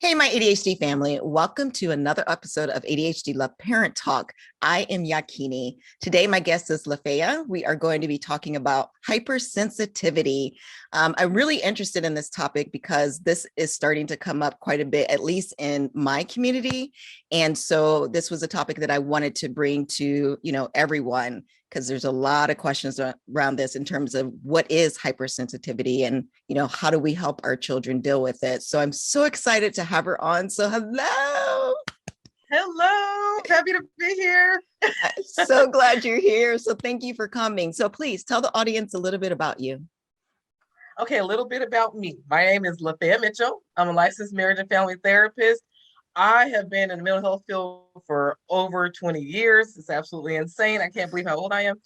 Hey, my ADHD family, welcome to another episode of ADHD Love Parent Talk. I am Yakini. Today, my guest is Lafaya. We are going to be talking about hypersensitivity. I'm really interested in this topic because this is starting to come up quite a bit, at least in my community. And so this was a topic that I wanted to bring to, everyone, because there's a lot of questions around this in terms of what is hypersensitivity and, how do we help our children deal with it? So I'm so excited to have her on. So hello. Hello, happy to be here. So glad you're here. So thank you for coming. So please tell the audience a little bit about you. Okay, a little bit about me. My name is Lafaya Mitchell. I'm a licensed marriage and family therapist. I have been in the mental health field for over 20 years. It's absolutely insane. I can't believe how old I am.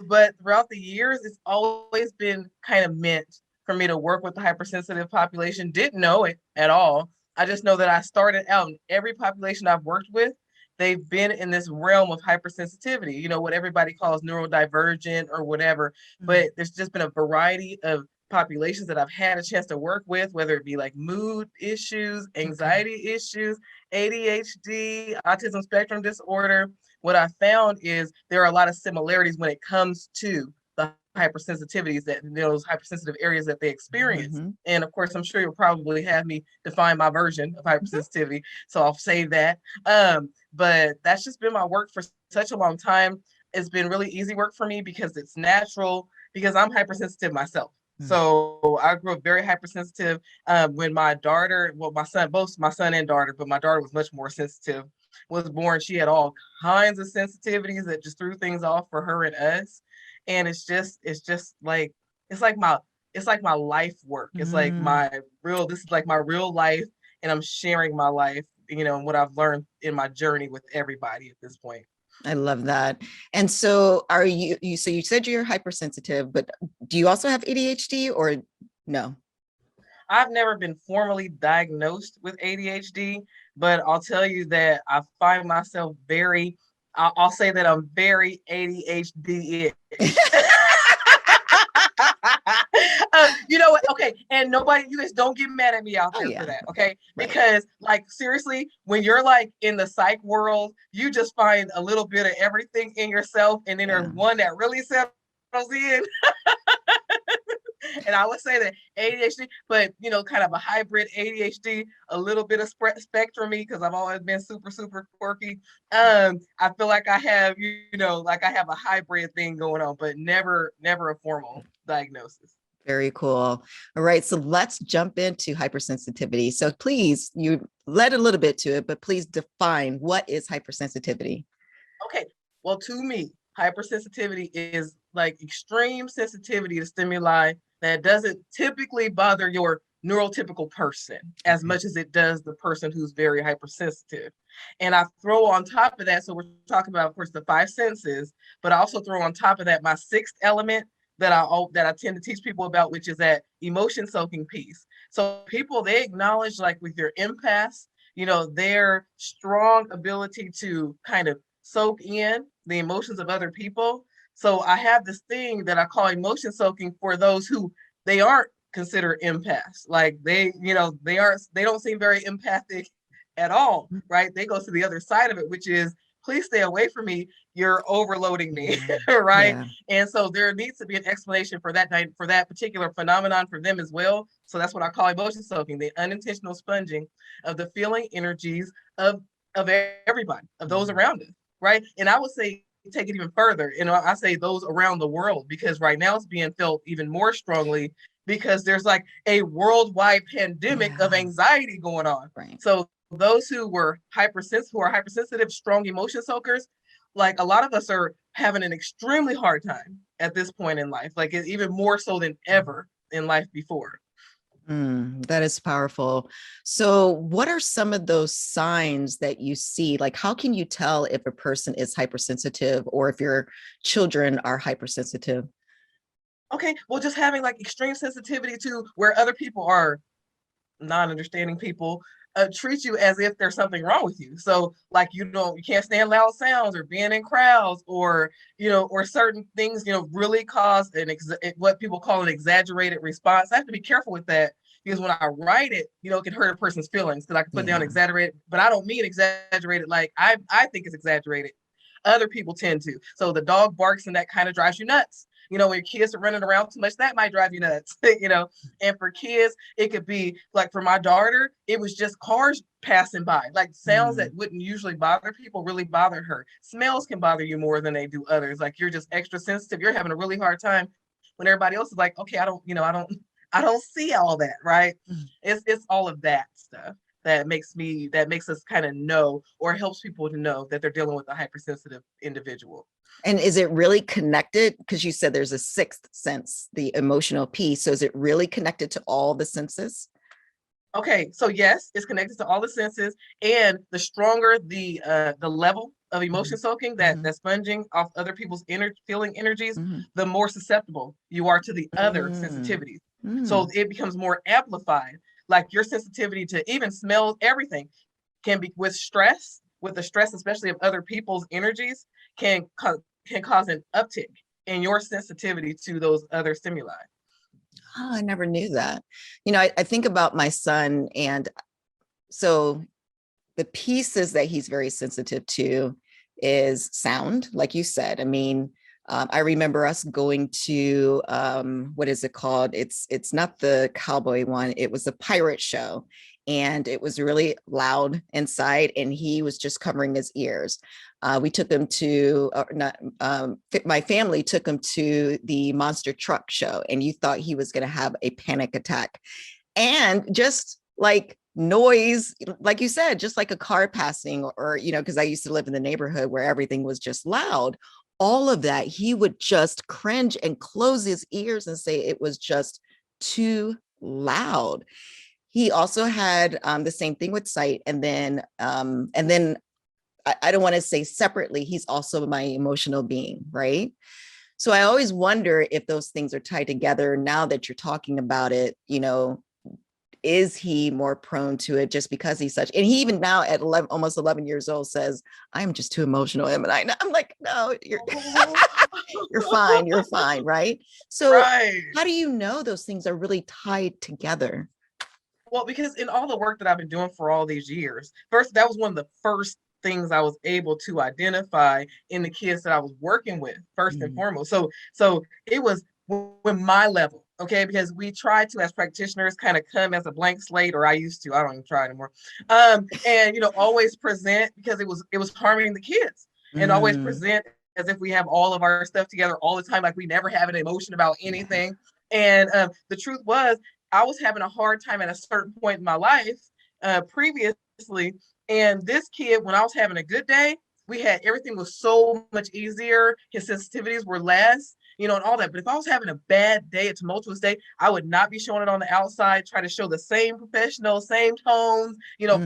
But throughout the years, it's always been kind of meant for me to work with the hypersensitive population. Didn't know it at all. I just know that I started out in every population I've worked with. They've been in this realm of hypersensitivity, what everybody calls neurodivergent or whatever. But there's just been a variety of populations that I've had a chance to work with, whether it be like mood issues, anxiety issues, ADHD, autism spectrum disorder. What I found is there are a lot of similarities when it comes to the hypersensitivities those hypersensitive areas that they experience. And of course, I'm sure you'll probably have me define my version of hypersensitivity. So I'll save that. But that's just been my work for such a long time. It's been really easy work for me because it's natural, because I'm hypersensitive myself. So I grew up very hypersensitive. When my daughter, my son, both my son and daughter, but my daughter was much more sensitive, was born, she had all kinds of sensitivities that just threw things off for her and us. And it's like my life work. It's like this is like my real life, and I'm sharing my life, and what I've learned in my journey with everybody at this point. I love that. And so so you said you're hypersensitive, but do you also have ADHD or no? I've never been formally diagnosed with ADHD, but I'll tell you that I find myself I'll say that I'm very ADHD. You know what? Okay. And you guys don't get mad at me out there for that. Okay. Right. Because like, seriously, when you're like in the psych world, you just find a little bit of everything in yourself. And then there's one that really settles in. And I would say that ADHD, but kind of a hybrid ADHD, a little bit of spectrum-y, because I've always been super, super quirky. I feel like I have, I have a hybrid thing going on, but never a formal diagnosis. Very cool. All right. So let's jump into hypersensitivity. So please, you led a little bit to it, but please define what is hypersensitivity. Okay. Well, to me, hypersensitivity is like extreme sensitivity to stimuli that doesn't typically bother your neurotypical person as much as it does the person who's very hypersensitive. And I throw on top of that, so we're talking about, of course, the five senses, but I also throw on top of that my sixth element that I tend to teach people about, which is that emotion soaking piece. So people, they acknowledge, like with your empaths, their strong ability to kind of soak in the emotions of other people. So I have this thing that I call emotion soaking for those who they aren't considered empaths. Like they don't seem very empathic at all, right? They go to the other side of it, which is, please stay away from me. You're overloading me, right? Yeah. And so there needs to be an explanation for that particular phenomenon for them as well. So that's what I call emotion soaking, the unintentional sponging of the feeling energies of everybody, of those around us, right? And I would say, take it even further. I say those around the world, because right now it's being felt even more strongly because there's like a worldwide pandemic of anxiety going on. Right. So those who are hypersensitive, strong emotion soakers, like a lot of us are having an extremely hard time at this point in life, like even more so than ever in life before. That is powerful. So what are some of those signs that you see? Like, how can you tell if a person is hypersensitive or if your children are hypersensitive? Okay, well, just having like extreme sensitivity to where other people are non-understanding people treat you as if there's something wrong with you. So like, you can't stand loud sounds or being in crowds, or, or certain things, really cause what people call an exaggerated response. I have to be careful with that, because when I write it, it can hurt a person's feelings because I can put down Yeah. exaggerated, but I don't mean exaggerated like I think it's exaggerated. Other people tend to. So the dog barks and that kind of drives you nuts. When your kids are running around too much, that might drive you nuts. And for kids, it could be like for my daughter, it was just cars passing by, like sounds that wouldn't usually bother people really bothered her. Smells can bother you more than they do others. Like you're just extra sensitive. You're having a really hard time when everybody else is like, okay, I don't see all that, right? It's all of that stuff that makes us kind of know, or helps people to know that they're dealing with a hypersensitive individual. And is it really connected? Because you said there's a sixth sense, the emotional piece. So is it really connected to all the senses? Okay, so yes, it's connected to all the senses, and the stronger the level of emotion soaking, that sponging off other people's feeling energies, the more susceptible you are to the other sensitivities. So it becomes more amplified. Like your sensitivity to even smells, everything can be with the stress, especially of other people's energies, can cause an uptick in your sensitivity to those other stimuli. Oh, I never knew that. I think about my son, and so the pieces that he's very sensitive to is sound, like you said. I mean, I remember us going to what is it called? It's not the cowboy one. It was a pirate show, and it was really loud inside, and he was just covering his ears. We took him to, my family took him to the monster truck show, and you thought he was going to have a panic attack. And just like noise, like you said, just like a car passing, or, because I used to live in the neighborhood where everything was just loud, all of that, he would just cringe and close his ears and say it was just too loud. He also had the same thing with sight. And then I don't want to say separately, he's also my emotional being, right? So I always wonder if those things are tied together. Now that you're talking about it, is he more prone to it just because he's such, and he even now at 11, almost 11 years old says, I'm just too emotional. And I'm like, no, you're fine. Right. So right. How do you know those things are really tied together? Well, because in all the work that I've been doing for all these years, first, that was one of the first things I was able to identify in the kids that I was working with, first and foremost. So it was with my level, okay, because we try to, as practitioners, kind of come as a blank slate, or I used to, I don't even try anymore, and always present, because it was harming the kids, and always present as if we have all of our stuff together all the time, like we never have an emotion about anything. And the truth was, I was having a hard time at a certain point in my life previously. And this kid, when I was having a good day, everything was so much easier. His sensitivities were less, and all that. But if I was having a bad day, a tumultuous day, I would not be showing it on the outside, try to show the same professional, same tones,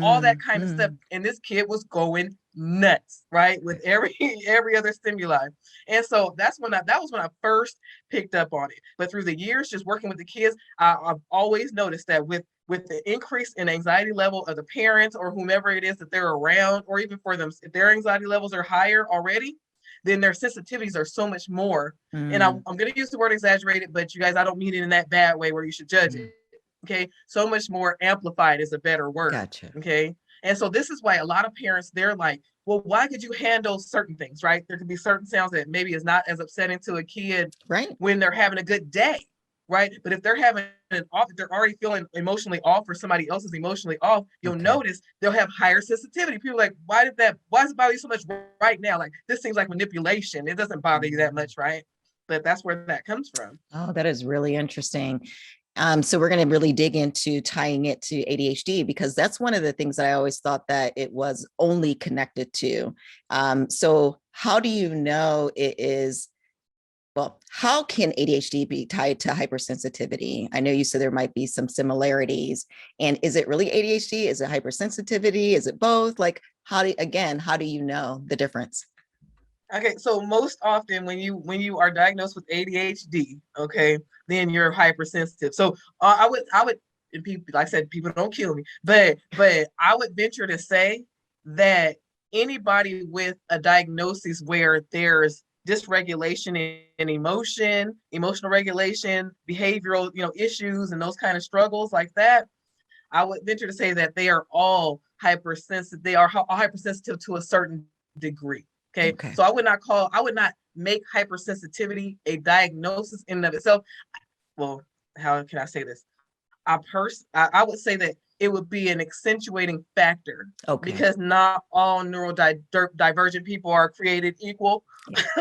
all that kind of stuff. And this kid was going nuts, right, with every other stimuli. And so that was when I first picked up on it. But through the years, just working with the kids, I've always noticed that with the increase in anxiety level of the parents or whomever it is that they're around, or even for them, if their anxiety levels are higher already, then their sensitivities are so much more. And I'm going to use the word exaggerated, but you guys, I don't mean it in that bad way where you should judge it. Okay. So much more amplified is a better word. Gotcha. Okay. And so this is why a lot of parents, they're like, well, why could you handle certain things, right? There could be certain sounds that maybe is not as upsetting to a kid right when they're having a good day, right? But if they're having an off, if they're already feeling emotionally off, or somebody else is emotionally off, you'll notice they'll have higher sensitivity. People are like, why does it bother you so much right now? Like, this seems like manipulation. It doesn't bother you that much, right? But that's where that comes from. Oh, that is really interesting. So we're going to really dig into tying it to ADHD, because that's one of the things that I always thought that it was only connected to. So how do you know it is? Well, how can ADHD be tied to hypersensitivity? I know you said there might be some similarities. And is it really ADHD? Is it hypersensitivity? Is it both? Like, how do you know the difference? Okay, so most often when you are diagnosed with ADHD, okay, then you're hypersensitive. So I would, and people, like I said, people don't kill me, but I would venture to say that anybody with a diagnosis where there's dysregulation in emotional regulation, behavioral, issues and those kind of struggles like that, I would venture to say that they are all hypersensitive. They are all hypersensitive to a certain degree. Okay. Okay. So I would not make hypersensitivity a diagnosis in and of itself. Well, how can I say this? I would say that it would be an accentuating factor, Okay. because not all neurodivergent people are created equal. Yeah.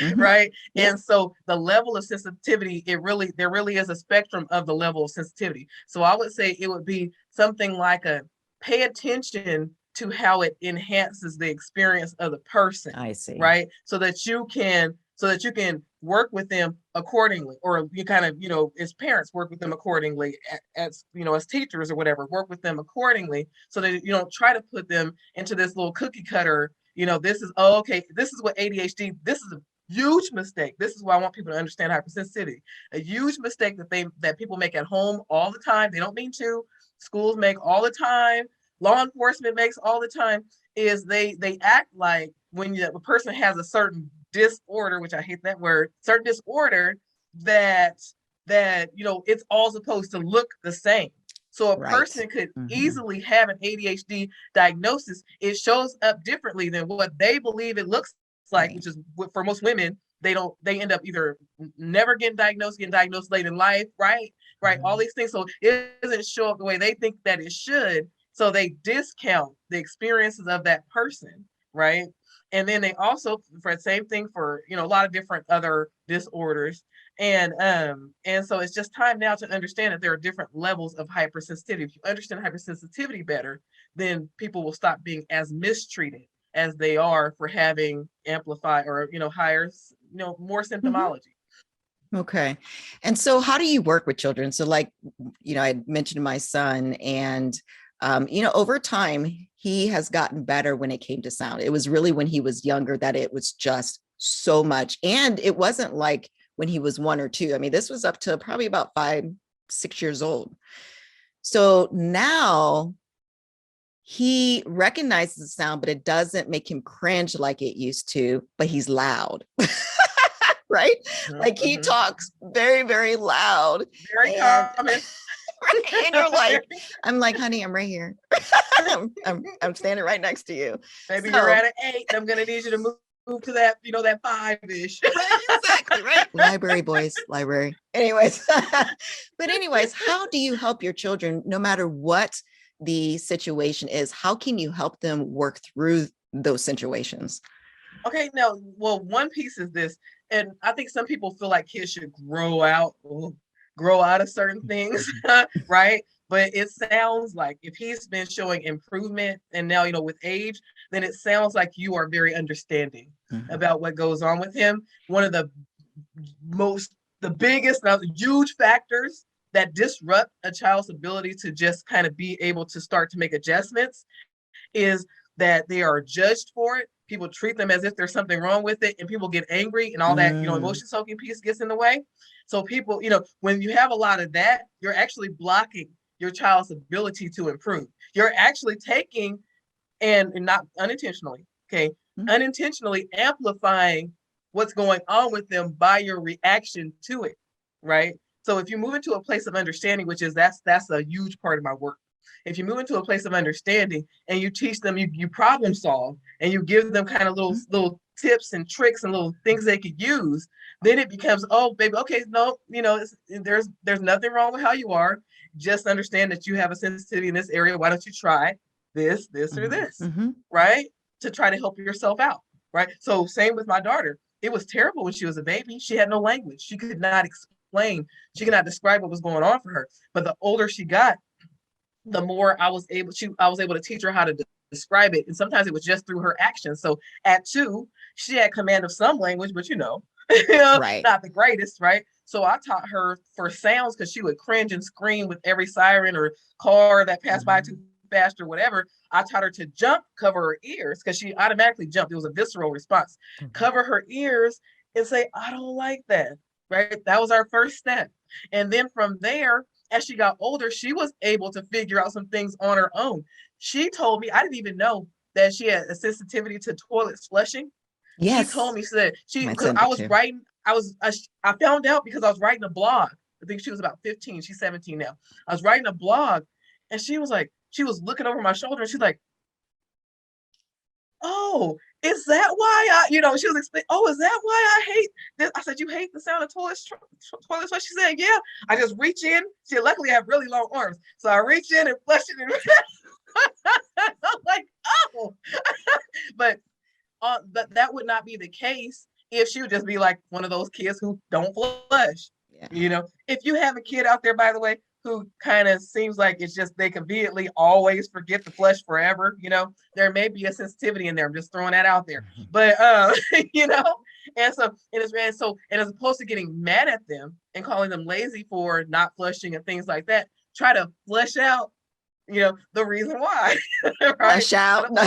Mm-hmm. Right. Yep. And so the level of sensitivity, there really is a spectrum of the level of sensitivity. So I would say it would be something like a pay attention to how it enhances the experience of the person. I see. Right. So that you can work with them accordingly, or you kind of, as parents, work with them accordingly, as as teachers or whatever, work with them accordingly, so that you don't try to put them into this little cookie cutter. This is, oh, okay, this is what ADHD, this is a huge mistake. This is why I want people to understand hypersensitivity. A huge mistake that people make at home all the time. They don't mean to. Schools make all the time. Law enforcement makes all the time. Is they act like when a person has a certain disorder, which I hate that word, certain disorder, that it's all supposed to look the same. So a person could easily have an ADHD diagnosis. It shows up differently than what they believe it looks like, which is, for most women, they end up either never getting diagnosed late in life, right? All these things. So it doesn't show up the way they think that it should. So they discount the experiences of that person, right? And then they also, for the same thing for, a lot of different other disorders. And so it's just time now to understand that there are different levels of hypersensitivity. If you understand hypersensitivity better, then people will stop being as mistreated as they are for having amplified or, higher, more symptomology. Okay. And so how do you work with children? So like, I mentioned my son, and, over time, he has gotten better when it came to sound. It was really when he was younger that it was just so much. And it wasn't like when he was 1 or 2. I mean, this was up to probably about 5, 6 years old. So now he recognizes the sound, but it doesn't make him cringe like it used to, but he's loud. Right? Like he talks very, very loud. Very common. And you're like, I'm like, honey, I'm right here. I'm standing right next to you. Maybe you're at an 8, and I'm gonna need you to move to that, that 5-ish. Exactly, right. Library, boys, library. Anyways, how do you help your children, no matter what the situation is? How can you help them work through those situations? Okay, now, well, one piece is this, and I think some people feel like kids should grow out of certain things, right? But it sounds like if he's been showing improvement, and now, with age, then it sounds like you are very understanding about what goes on with him. One of the biggest, huge factors that disrupt a child's ability to just kind of be able to start to make adjustments is that they are judged for it. People treat them as if there's something wrong with it, and people get angry, and all that, emotion soaking piece gets in the way. So people, when you have a lot of that, you're actually blocking your child's ability to improve. You're actually taking, and not unintentionally, okay, unintentionally amplifying what's going on with them by your reaction to it, right? So if you move into a place of understanding, which is that's a huge part of my work. If you move into a place of understanding and you teach them, you problem solve, and you give them kind of little tips and tricks and little things they could use, then it becomes, oh, baby, okay, no, there's nothing wrong with how you are. Just understand that you have a sensitivity in this area. Why don't you try this, or this, right? To try to help yourself out, right? So same with my daughter. It was terrible when she was a baby. She had no language. She could not explain. She could not describe what was going on for her. But the older she got, the more I was able to teach her how to describe it. And sometimes it was just through her actions. So at 2, she had command of some language, but right, not the greatest, right? So I taught her for sounds, because she would cringe and scream with every siren or car that passed by too fast or whatever. I taught her to jump, cover her ears, because she automatically jumped. It was a visceral response. Cover her ears and say, I don't like that, right? That was our first step. And then from there, as she got older, she was able to figure out some things on her own. She told me, I didn't even know that she had a sensitivity to toilets flushing. She told Yes. me, she said, My because son I did was too. writing, I found out because I was writing a blog. I think she was about 15, she's 17 now. I was writing a blog and she was like, she was looking over my shoulder and she's like, oh, is that why she was explaining, oh, is that why I hate this? I said, you hate the sound of toilet flush? She said, yeah. I just reach in. She luckily I have really long arms. So I reach in and flush it. And I'm like, oh. But that would not be the case if she would just be like one of those kids who don't flush. Yeah. If you have a kid out there, by the way, who kind of seems like it's just they conveniently always forget to flush forever, there may be a sensitivity in there. I'm just throwing that out there. But you know, and as opposed to getting mad at them and calling them lazy for not flushing and things like that, try to flush out the reason why. Right? Flush out. I'm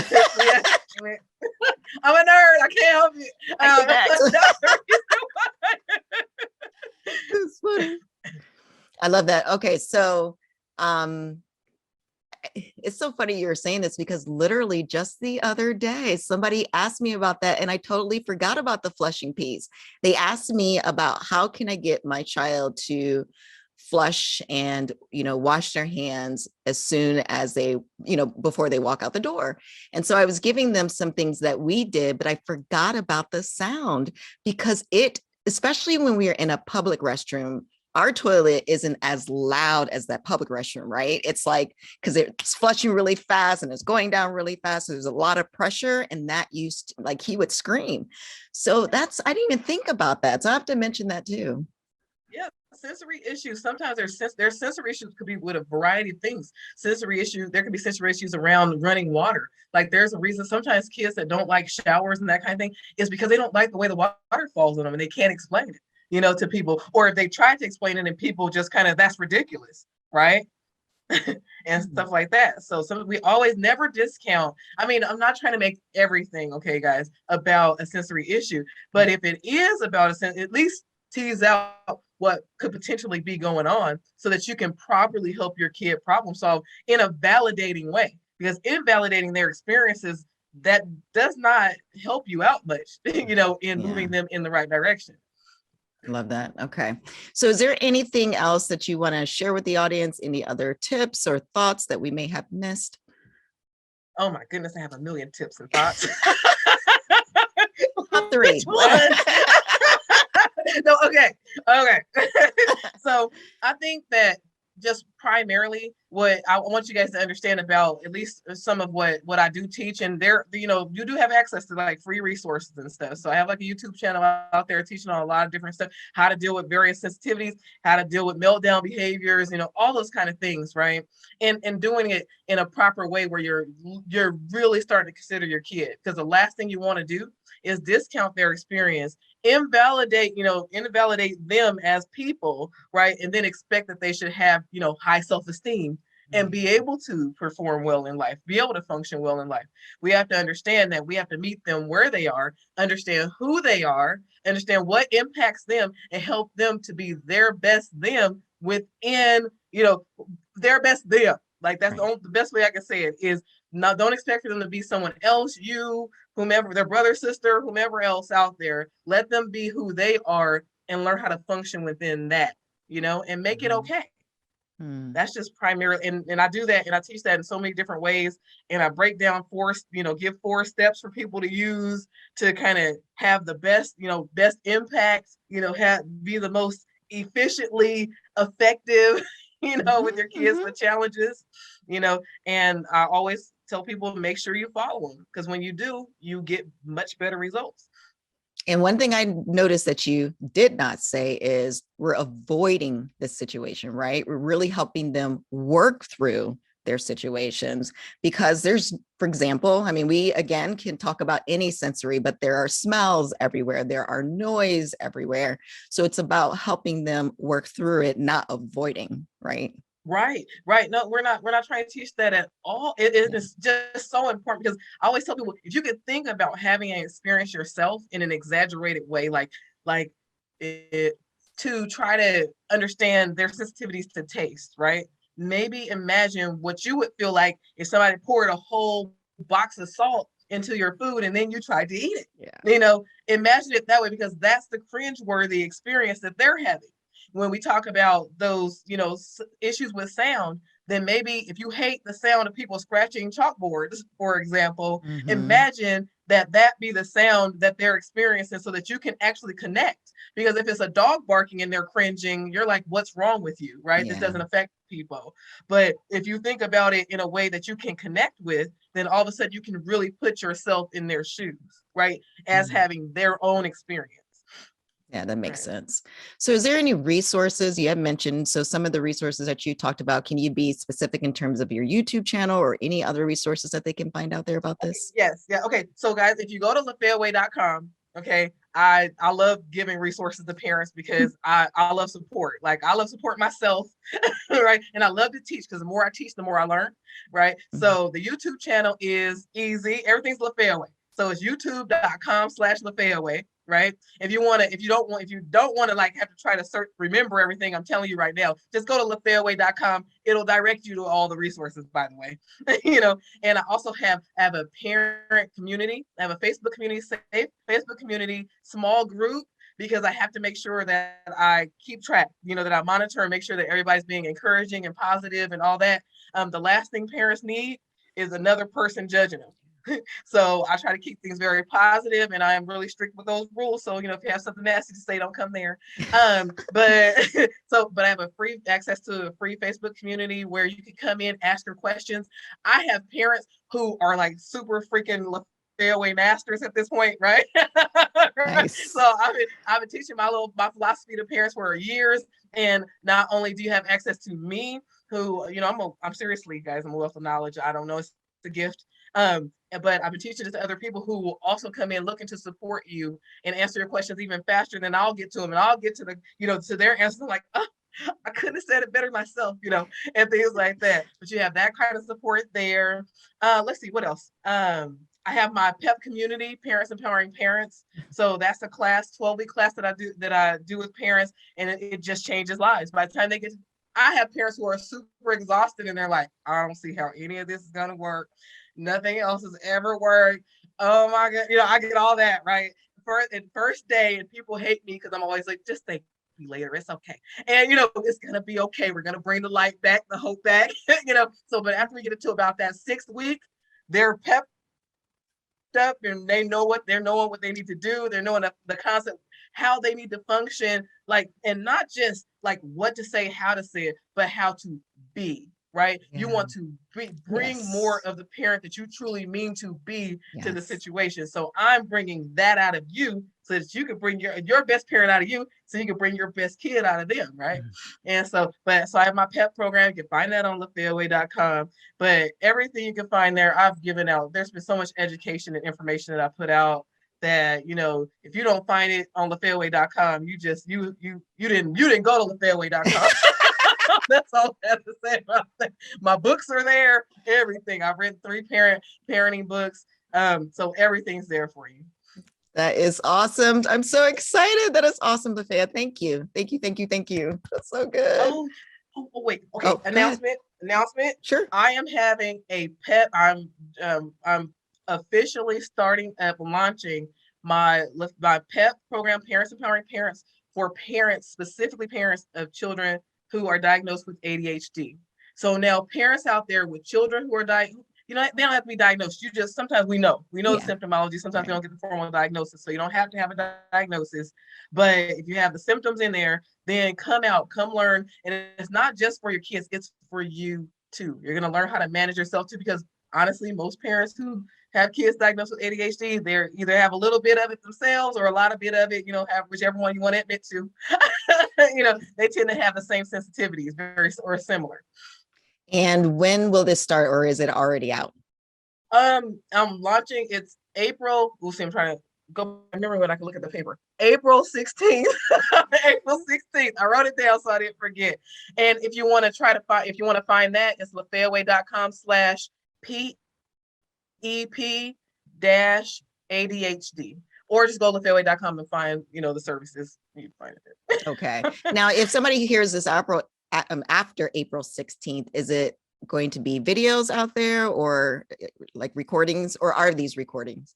a nerd. I can't help it. It's funny. I love that. Okay, so it's so funny you're saying this because literally just the other day somebody asked me about that and I totally forgot about the flushing piece. They asked me about how can I get my child to flush and wash their hands as soon as they before they walk out the door. And so I was giving them some things that we did, but I forgot about the sound because especially when we are in a public restroom, our toilet isn't as loud as that public restroom, right? It's like, because it's flushing really fast and it's going down really fast. So there's a lot of pressure and that like he would scream. So I didn't even think about that. So I have to mention that too. Yeah, sensory issues. Sometimes there's sensory issues could be with a variety of things. Sensory issues, there could be sensory issues around running water. Like there's a reason sometimes kids that don't like showers and that kind of thing is because they don't like the way the water falls on them and they can't explain it, to people. Or if they try to explain it and people just kind of, that's ridiculous, right? And stuff like that. So we always never discount. I mean, I'm not trying to make everything, okay, guys, about a sensory issue, but if it is about at least tease out what could potentially be going on so that you can properly help your kid problem solve in a validating way. Because invalidating their experiences, that does not help you out much, in moving them in the right direction. Love that. Okay. So is there anything else that you want to share with the audience? Any other tips or thoughts that we may have missed? Oh my goodness, I have a million tips and thoughts. Top three. No, okay. So I think that just primarily what I want you guys to understand about at least some of what I do teach, and there, you do have access to like free resources and stuff. So I have like a YouTube channel out there teaching on a lot of different stuff, how to deal with various sensitivities, how to deal with meltdown behaviors, all those kind of things, right? And doing it in a proper way where you're really starting to consider your kid, because the last thing you want to do is discount their experience, invalidate them as people, right? And then expect that they should have, high self-esteem and be able to perform well in life, be able to function well in life. We have to understand that we have to meet them where they are, understand who they are, understand what impacts them, and help them to be their best them within, their best them. Like that's the best way I can say it is, don't expect for them to be someone else, whomever, their brother, sister, whomever else out there. Let them be who they are and learn how to function within that, and make it okay. That's just primarily, and I do that and I teach that in so many different ways. And I break down give 4 steps for people to use to kind of have the best, best impact, be the most efficiently effective, with your kids with challenges, and I always tell people, make sure you follow them, because when you do, you get much better results. And one thing I noticed that you did not say is we're avoiding this situation, right? We're really helping them work through their situations, because there's, for example, I mean, we again can talk about any sensory, but there are smells everywhere. There are noise everywhere. So it's about helping them work through it, not avoiding, right? Right. No, we're not trying to teach that at all. It is just so important, because I always tell people, if you could think about having an experience yourself in an exaggerated way, like it, to try to understand their sensitivities to taste, right? Maybe imagine what you would feel like if somebody poured a whole box of salt into your food and then you tried to eat it. Yeah. Imagine it that way, because that's the cringeworthy experience that they're having. When we talk about those, issues with sound, then maybe if you hate the sound of people scratching chalkboards, for example, imagine that be the sound that they're experiencing, so that you can actually connect. Because if it's a dog barking and they're cringing, you're like, what's wrong with you, right? This doesn't affect people. But if you think about it in a way that you can connect with, then all of a sudden you can really put yourself in their shoes, right? As having their own experience. Yeah, that makes sense. So is there any resources you have mentioned? So some of the resources that you talked about, can you be specific in terms of your YouTube channel or any other resources that they can find out there about this? Yes. Yeah. Okay. So guys, if you go to lafayaway.com, okay, I love giving resources to parents because I love support. Like, I love support myself, right? And I love to teach, because the more I teach, the more I learn, right? So the YouTube channel is easy. Everything's Lafayaway. So it's youtube.com/Lafayaway, right? If you don't want to like have to try to remember everything I'm telling you right now, just go to lafayaway.com. It'll direct you to all the resources, by the way. And I also have a parent community. I have a Facebook community, safe Facebook community, small group, because I have to make sure that I keep track, that I monitor and make sure that everybody's being encouraging and positive and all that. The last thing parents need is another person judging them. So I try to keep things very positive, and I am really strict with those rules. So, if you have something nasty to say, don't come there. But I have a free access to a free Facebook community where you can come in, ask your questions. I have parents who are like super freaking Lafayaway masters at this point, right? Nice. So I've been teaching my philosophy to parents for years. And not only do you have access to me, who, I'm seriously, guys, I'm a wealth of knowledge. I don't know, it's a gift. But I've been teaching it to other people who will also come in looking to support you and answer your questions even faster than I'll get to them. And I'll get to to their answers like, oh, I couldn't have said it better myself, and things like that. But you have that kind of support there. Let's see, what else? I have my PEP community, Parents Empowering Parents. So that's a 12-week class that I do with parents, and it just changes lives. By the time they get I have parents who are super exhausted and they're like, I don't see how any of this is going to work. Nothing else has ever worked. Oh my God. I get all that, right? First day, and people hate me because I'm always like, just thank me later. It's okay. And, it's going to be okay. We're going to bring the light back, the hope back, but after we get into about that 6th week, they're pepped up and they're knowing what they need to do. They're knowing the concept, how they need to function, like, and not just like what to say, how to say it, but how to be, right? Yeah. You want to bring more of the parent that you truly mean to be to the situation. So I'm bringing that out of you so that you can bring your best parent out of you, so you can bring your best kid out of them, right? And so I have my PEP program. You can find that on lafayaway.com. But everything you can find there, I've given out. There's been so much education and information that I put out that, if you don't find it on lafayaway.com, you didn't go to lafayaway.com. That's all I have to say about that. My books are there, everything. I've written 3 parenting books. So everything's there for you. That is awesome. I'm so excited. That is awesome, Lafaya. Thank you. Thank you. Thank you. Thank you. That's so good. Wait. Okay. Announcement. Sure. I am having a PEP. I'm officially launching my PEP program, Parents Empowering Parents, for parents, specifically parents of children who are diagnosed with ADHD. So now parents out there with children who are diagnosed, they don't have to be diagnosed. Sometimes we know the symptomology. Sometimes they don't get the formal diagnosis. So you don't have to have a diagnosis. But if you have the symptoms in there, then come learn. And it's not just for your kids, it's for you too. You're going to learn how to manage yourself too, because honestly, most parents who have kids diagnosed with ADHD, they either have a little bit of it themselves or a lot of bit of it, have whichever one you want to admit to. They tend to have the same sensitivities, very or similar. And when will this start, or is it already out? I'm launching. It's April. We'll see. I'm trying to go. I remember when I can look at the paper. April 16th. April 16th. I wrote it down so I didn't forget. And if you want to find that, it's lafayaway.com/PEP-ADHD. Or just go to lafayaway.com and find, the services. You can find it. Okay. Now, if somebody hears this after April 16th, is it going to be videos out there, or like recordings, or are these recordings?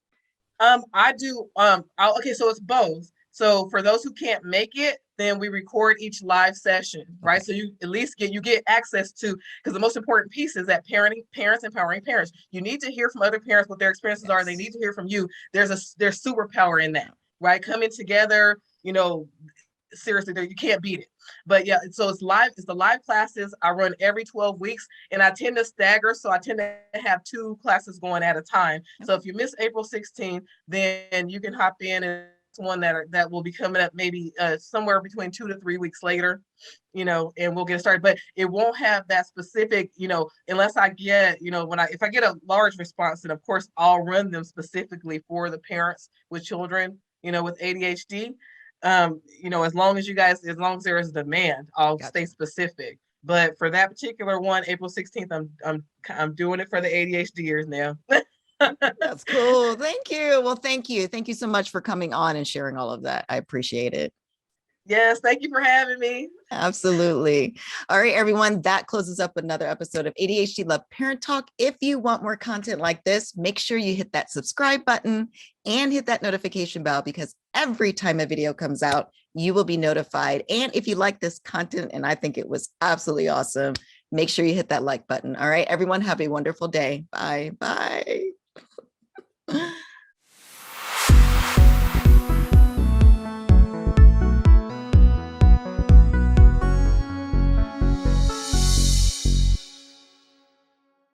I do. Okay, so it's both. So for those who can't make it, then we record each live session, right? Okay. So you at least get access to, because the most important piece is that parents empowering parents. You need to hear from other parents what their experiences are. They Yes. need to hear from you. There's superpower in that, right? Coming together, seriously, you can't beat it. But yeah, so it's live. It's the live classes. I run every 12 weeks, and I tend to stagger. So I tend to have 2 classes going at a time. So if you miss April 16th, then you can hop in, and it's one that will be coming up maybe somewhere between 2 to 3 weeks later, and we'll get started. But it won't have that specific, unless I get, if I get a large response, then of course I'll run them specifically for the parents with children, with ADHD. As long as there is demand, I'll Gotcha. stay specific. But for that particular one, April 16th, I'm doing it for the ADHDers now. That's cool. Thank you. Well, thank you. Thank you so much for coming on and sharing all of that. I appreciate it. Yes, thank you for having me. Absolutely. All right, everyone, that closes up another episode of ADHD Love Parent Talk. If you want more content like this, make sure you hit that subscribe button and hit that notification bell, because every time a video comes out, you will be notified. And if you like this content, and I think it was absolutely awesome, make sure you hit that like button. All right, everyone, have a wonderful day. Bye. Bye.